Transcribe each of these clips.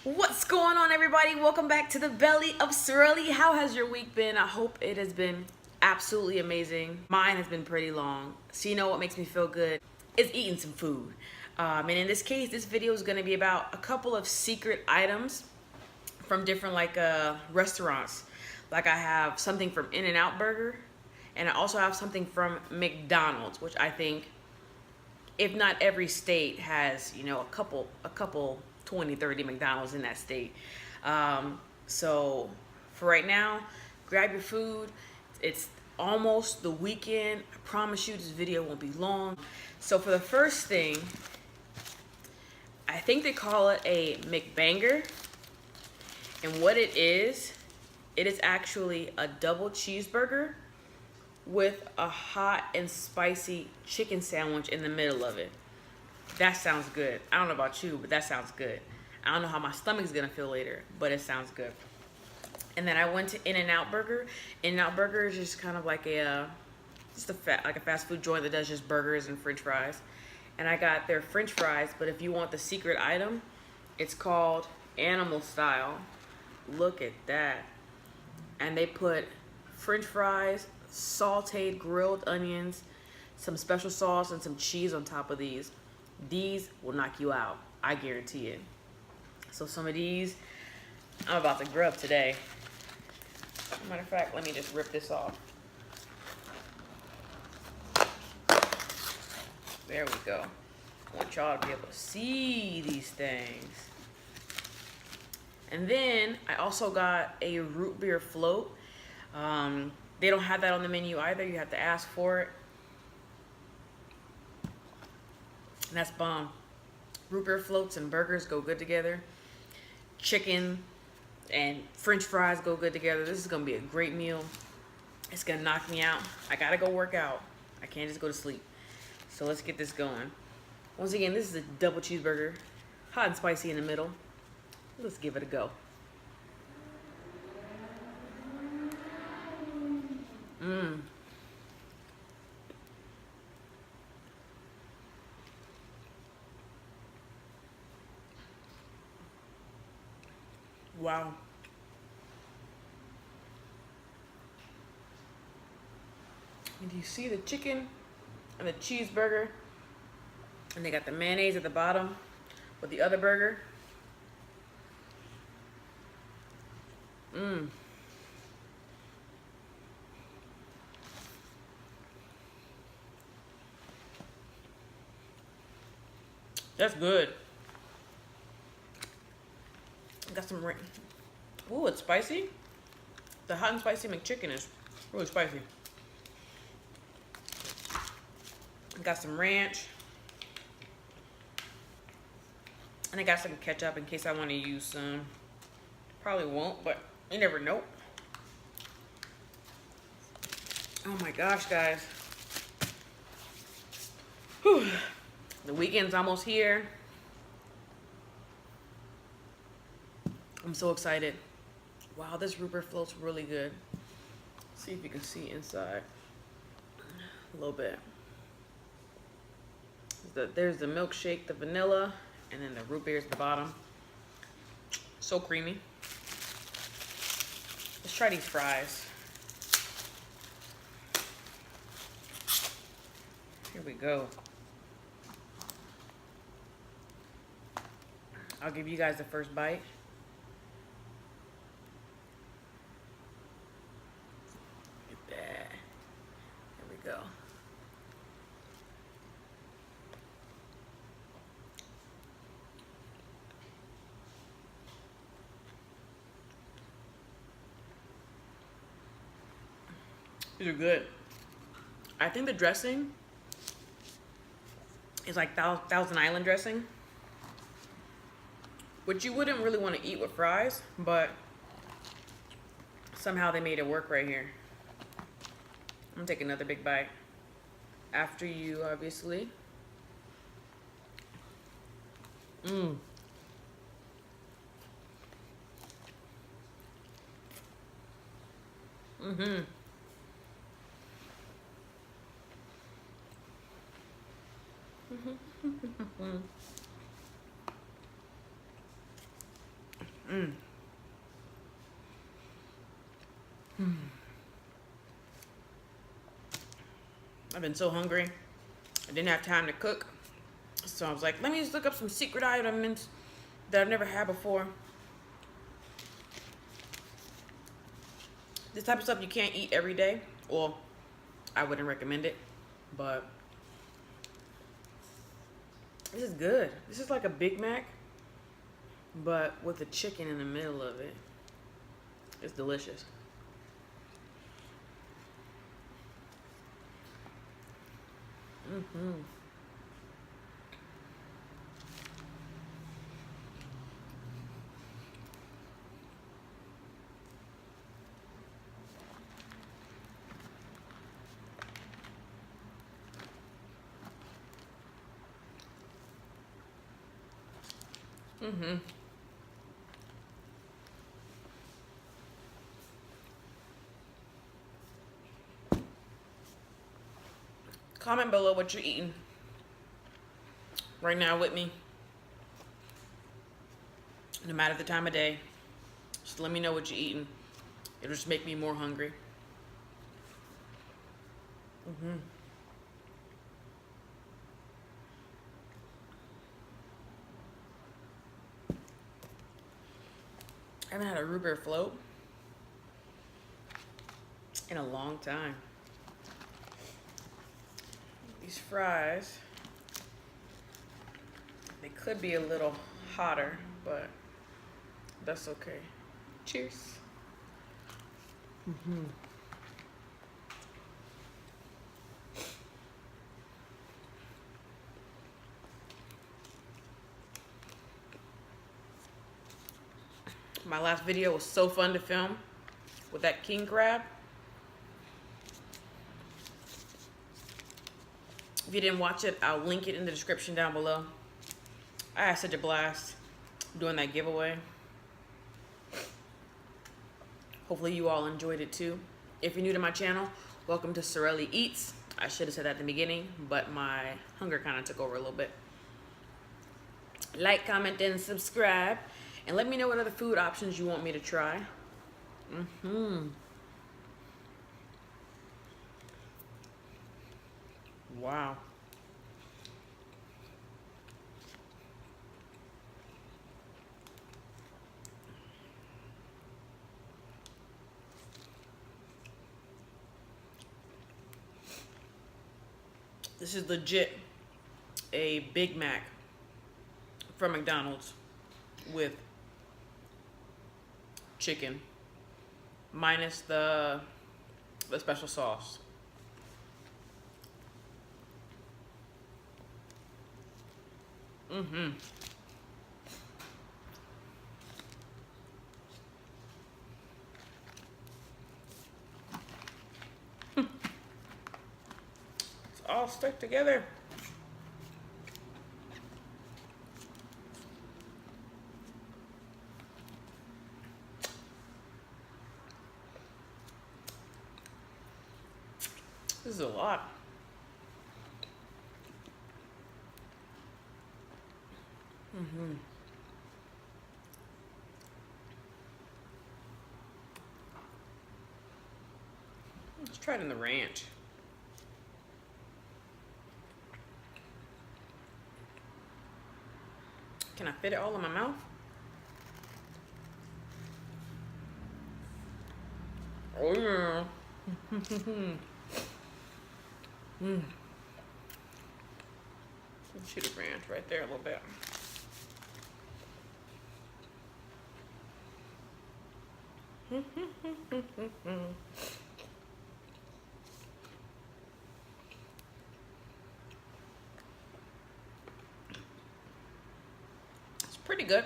What's going on, everybody? Welcome back to the belly of Sareli. How has your week been? I hope it has been absolutely amazing. Mine has been pretty long. So you know what makes me feel good is eating some food. And in this case, this video is going to be about a couple of secret items from different restaurants. Like I have something from In-N-Out Burger, and I also have something from McDonald's, which I think, if not every state has, a couple 20, 30 McDonald's in that state. So for right now, grab your food. It's almost the weekend. I promise you this video won't be long. So for the first thing, I think they call it a McBanger. And what it is actually a double cheeseburger with a hot and spicy chicken sandwich in the middle of it. That sounds good. I don't know about you, but that sounds good. I don't know how my stomach's gonna feel later, but it sounds good. And then I went to In-N-Out Burger. In-N-Out Burger is just kind of like a fast food joint that does just burgers and French fries. And I got their French fries, but if you want the secret item, it's called Animal Style. Look at that. And they put French fries, sauteed grilled onions, some special sauce, and some cheese on top of these. These will knock you out. I guarantee it. So some of these, I'm about to grub today. Matter of fact, let me just rip this off. There we go. I want y'all to be able to see these things. And then I also got a root beer float. They don't have that on the menu either. You have to ask for it. And that's bomb. Root beer floats and burgers go good together. Chicken and French fries go good together. This is gonna be a great meal. It's gonna knock me out. I gotta go work out. I can't just go to sleep. So let's get this going. Once again, this is a double cheeseburger. Hot and spicy in the middle. Let's give it a go. Wow. And do you see the chicken and the cheeseburger? And they got the mayonnaise at the bottom with the other burger. That's good. Got some ooh, it's spicy. The hot and spicy McChicken is really spicy. Got some ranch. And I got some ketchup in case I want to use some. Probably won't, but you never know. Oh my gosh, guys. Whew. The weekend's almost here. I'm so excited. Wow, this root beer float's really good. Let's see if you can see inside a little bit. There's the milkshake, the vanilla, and then the root beer's at the bottom. So creamy. Let's try these fries. Here we go. I'll give you guys the first bite. Look at that. There we go. These are good. I think the dressing is like Thousand Island dressing, which you wouldn't really want to eat with fries, but somehow they made it work right here. I'm gonna take another big bite. After you, obviously. I've been so hungry. I didn't have time to cook. So I was like, let me just look up some secret items that I've never had before. This type of stuff you can't eat every day. Well, I wouldn't recommend it, but this is good. This is like a Big Mac, but with the chicken in the middle of it. It's delicious. Comment below what you're eating right now with me. No matter the time of day, just let me know what you're eating. It'll just make me more hungry. I haven't had a root beer float in a long time. These fries, they could be a little hotter, but that's okay. Cheers. My last video was so fun to film with that king crab. If you didn't watch it, I'll link it in the description down below. I had such a blast doing that giveaway. Hopefully you all enjoyed it too. If you're new to my channel, welcome to SareliEats. I should have said that at the beginning, but my hunger kind of took over a little bit. Like, comment, and subscribe. And let me know what other food options you want me to try. Wow. This is legit a Big Mac from McDonald's with chicken minus the special sauce. It's all stuck together. This is a lot. Let's try it in the ranch. Can I fit it all in my mouth? Oh yeah. Shoot a ranch right there a little bit. It's pretty good.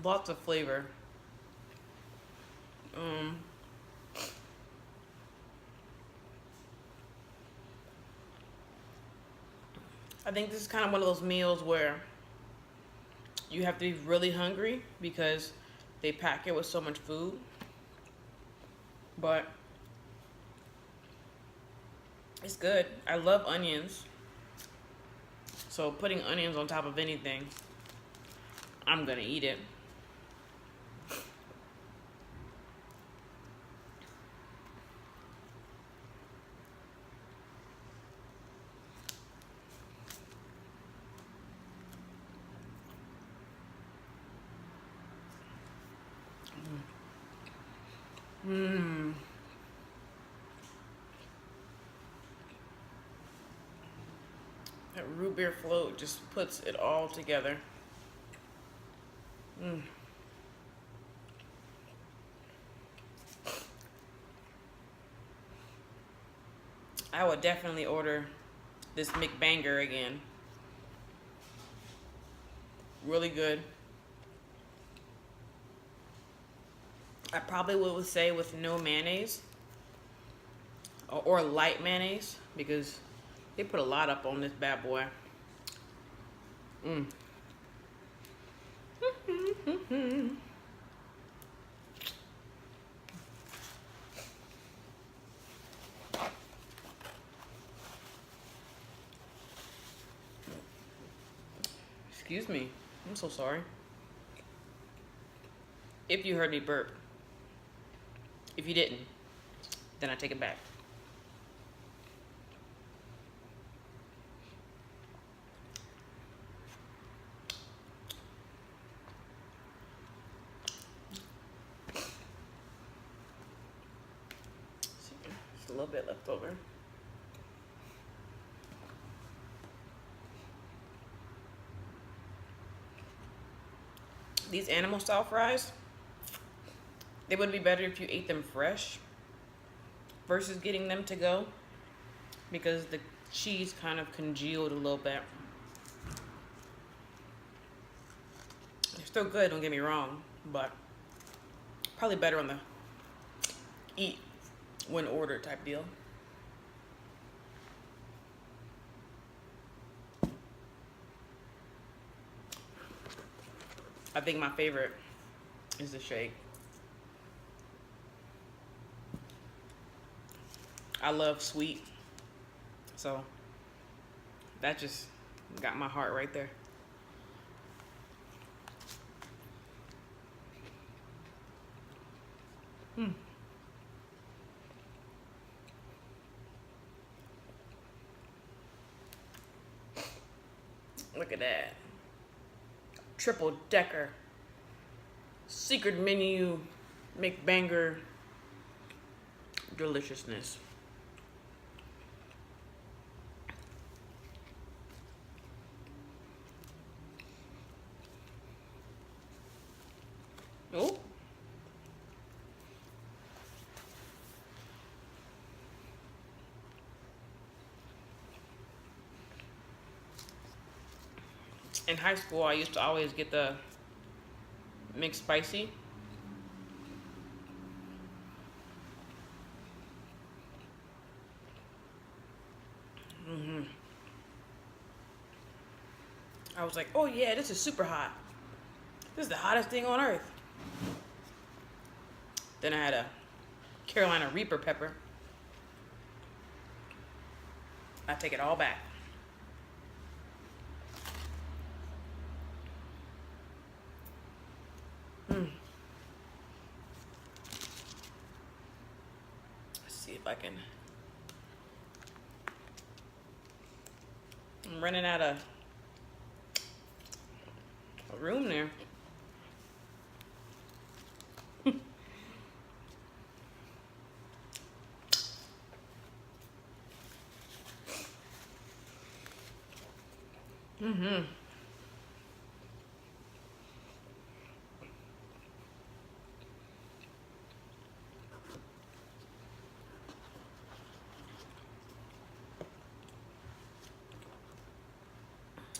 Lots of flavor. I think this is kind of one of those meals where you have to be really hungry because they pack it with so much food. But it's good. I love onions. So putting onions on top of anything, I'm gonna eat it. Mmm. That root beer float just puts it all together. Mm. I would definitely order this McBanger again. Really good. I probably would say with no mayonnaise or light mayonnaise because they put a lot up on this bad boy. Mm. Excuse me. I'm so sorry. If you heard me burp. If you didn't, then I take it back. Just a little bit left over. These animal style fries, they would be better if you ate them fresh versus getting them to go because the cheese kind of congealed a little bit. They're still good, don't get me wrong, but probably better on the eat when ordered type deal. I think my favorite is the shake. I love sweet, so that just got my heart right there. Mm. Look at that. Triple decker. Secret menu McBanger deliciousness. Oh. In high school, I used to always get the McSpicy. I was like, oh yeah, this is super hot. This is the hottest thing on earth. Then I had a Carolina Reaper pepper. I take it all back. Let's see if I can. I'm running out of room there.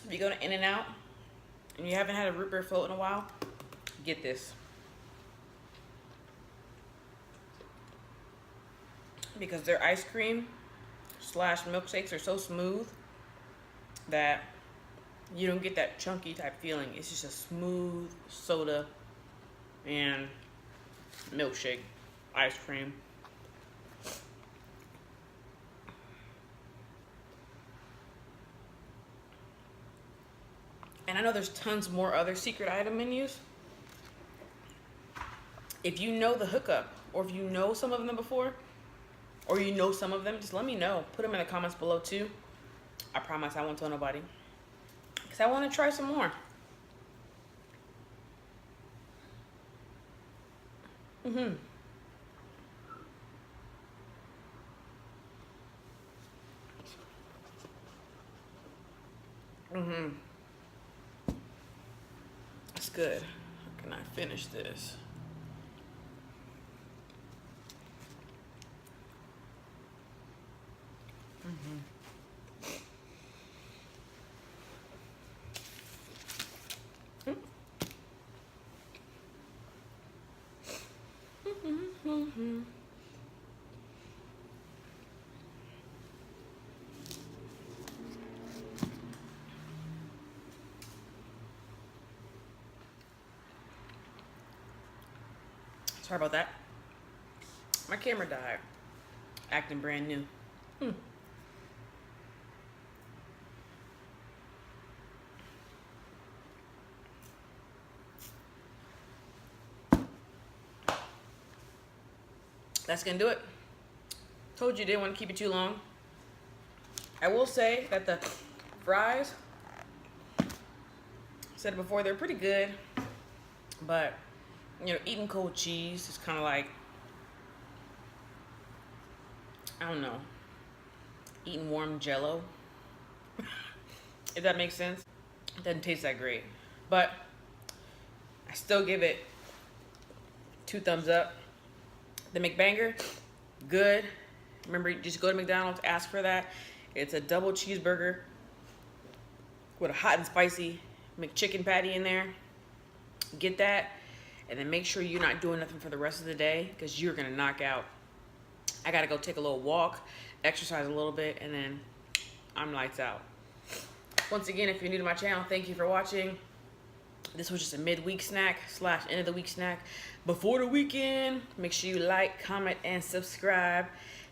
If you go to In-N-Out and you haven't had a root beer float in a while, get this. Because their ice cream / milkshakes are so smooth that you don't get that chunky type feeling. It's just a smooth soda and milkshake ice cream. And And I know there's tons more other secret item menus. If you know the hookup, or if you know some of them before, or you know some of them, just let me know. Put them in the comments below too. I promise I won't tell nobody, because I want to try some more. That's good. How can I finish this? Sorry about that. My camera died. Acting brand new. That's gonna do it. Told you didn't want to keep it too long. I will say that the fries, I said it before, they're pretty good, but you know, eating cold cheese is kind of like, I don't know, eating warm Jello. If that makes sense. It doesn't taste that great, but I still give it 2 thumbs up. The McBanger, good. Remember, just go to McDonald's, ask for that. It's a double cheeseburger with a hot and spicy McChicken patty in there. Get that, and then make sure you're not doing nothing for the rest of the day, because you're gonna knock out. I gotta go take a little walk, exercise a little bit, and then I'm lights out. Once again, if you're new to my channel, thank you for watching. This was just a midweek snack / end of the week snack before the weekend. Make sure you like, comment, and subscribe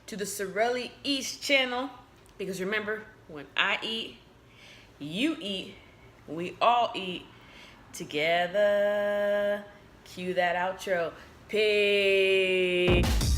to the SareliEats channel, because remember, when I eat, you eat, we all eat together. Cue that outro. Peace.